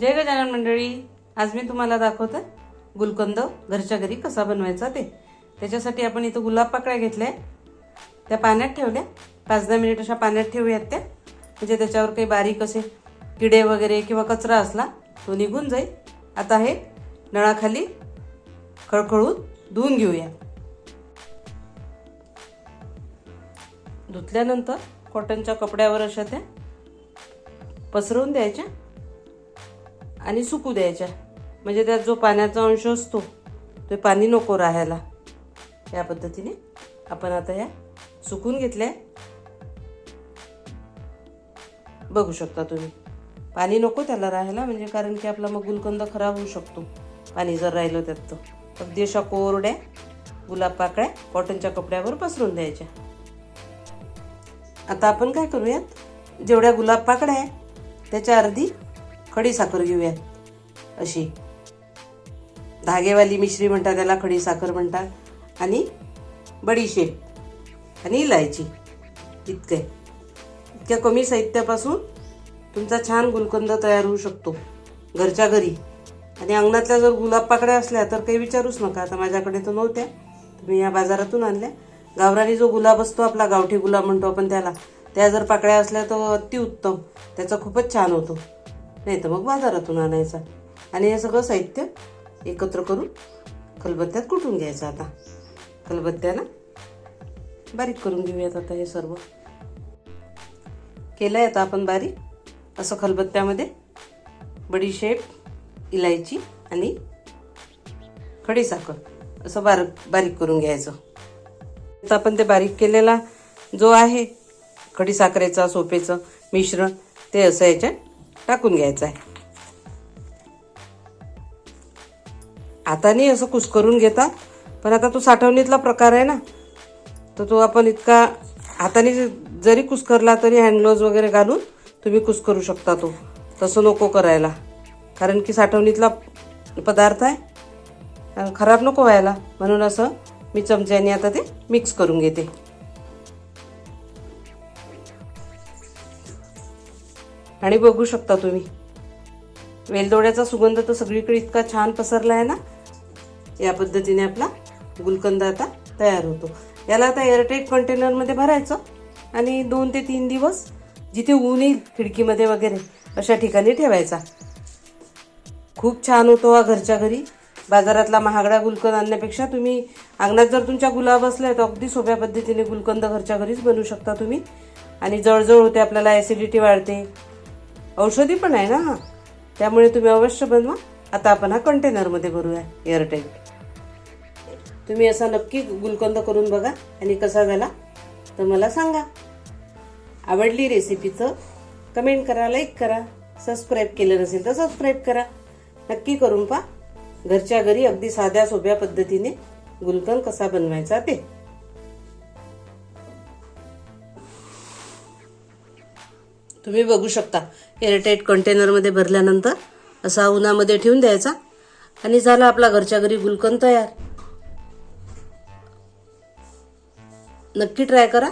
जय गजानन मंडळी, आज मी तुम्हाला दाखवते गुलकंद घरच्या घरी कसा बनवायचा ते। त्याच्यासाठी आपण इथं गुलाब पाकळ्या घेतल्या, त्या पाण्यात ठेवल्या। 5-10 मिनिट अशा पाण्यात ठेवूयात त्या, म्हणजे त्याच्यावर काही बारीक असे किडे वगैरे किंवा कचरा असला तो निघून जाईल। आता हे नळाखाली खळखळून धुवून घेऊया। धुतल्यानंतर कॉटनच्या कपड्यावर अशा त्या पसरवून द्यायच्या आणि सुकू द्यायच्या, म्हणजे त्यात जो पाण्याचा अंश असतो ते पाणी नको राहायला। या पद्धतीने आपण आता या सुकून घेतल्या। बघू शकता तुम्ही, पाणी नको त्याला राहायला, म्हणजे कारण की आपला मग गुलकंद खराब होऊ शकतो पाणी जर राहिलं त्यात। तो अगदी अशा कोरड्या गुलाब पाकळ्या कॉटनच्या कपड्यावर पसरून द्यायच्या। आता आपण काय करूयात, जेवढ्या गुलाब पाकळ्या आहे त्याच्या अर्धी खडी साखर घेऊयात। अशी धागेवाली मिश्री म्हणतात त्याला, खडी साखर म्हणतात। आणि बडीशेप आणि इलायची इतक्या कमी साहित्यापासून तुमचा छान गुलकंद तयार होऊ शकतो घरच्या घरी। आणि अंगणातल्या जर गुलाब पाकळ्या असल्या तर काही विचारूच नका। आता माझ्याकडे तर नव्हत्या, तुम्ही या बाजारातून आणल्या। गावरानी जो गुलाब असतो आपला, गावठी गुलाब म्हणतो आपण त्याला, त्या जर पाकळ्या असल्या तर अतिउत्तम, त्याचा खूपच छान होतो। नाही तर मग बाजारातून आणायचा। आणि हे सगळं साहित्य एकत्र करून खलबत्त्यात कुटून घ्यायचं। आता खलबत्त्यानं बारीक करून घेऊयात। आता हे सर्व केलंय आता आपण बारीक। असं खलबत्त्यामध्ये बडीशेप, इलायची आणि खडी साखर असं बारीक करून घ्यायचं। आता आपण ते बारीक केलेला जो आहे खडी साखरेचा सोपेचं मिश्रण, ते असं याच्यात टाकून घ्यायचं आहे। हाताने असं कुस्करून घेतात, पण आता तो साठवणीतला प्रकार आहे ना, तर तो आपण इतका हाताने जरी कुस्करला तरी हँड ग्लोव्ज वगैरे घालून तुम्ही कुस्करू शकता। तो तसं नको करायला, कारण की साठवणीतला पदार्थ आहे, खराब नको व्हायला। म्हणून असं मी चमच्याने आता ते मिक्स करून घेते। आणि बघू शकता तुम्ही, वेलदोड्याचा सुगंध तर सगळीकडे इतका छान पसरला आहे ना। या पद्धतीने आपला गुलकंद आता तयार होतो। याला आता एअरटाईट कंटेनरमध्ये भरायचं आणि 2 ते 3 दिवस जिथे ऊन येईल खिडकीमध्ये वगैरे अशा ठिकाणी ठेवायचा। खूप छान होतो हा घरच्या घरी। बाजारातला महागडा गुलकंद आणण्यापेक्षा तुम्ही अंगणात जर तुमच्या गुलाब असले तर अगदी सोप्या पद्धतीने गुलकंद घरच्या घरीच बनवू शकता तुम्ही। आणि जळजळ होते, आपल्याला ॲसिडिटी वाढते, औषधी पण आहे ना हा, त्यामुळे तुम्ही अवश्य बनवा। आता आपण हा कंटेनरमध्ये भरूया एअरटाईट। तुम्ही असा नक्की गुलकंद करून बघा आणि कसा झाला तर मला सांगा। आवडली रेसिपी तर कमेंट करा, लाईक करा, सबस्क्राईब केलं नसेल तर सबस्क्राईब करा। नक्की करून पहा घरच्या घरी अगदी साध्या सोप्या पद्धतीने गुलकंद कसा बनवायचा ते। तुम्ही बघू शकता, एअरटाईट कंटेनरमध्ये भरल्यानंतर असा उन्हामध्ये ठेवून द्यायचा आणि झाला आपला घरच्या घरी गुलकंद तयार। नक्की ट्राय करा।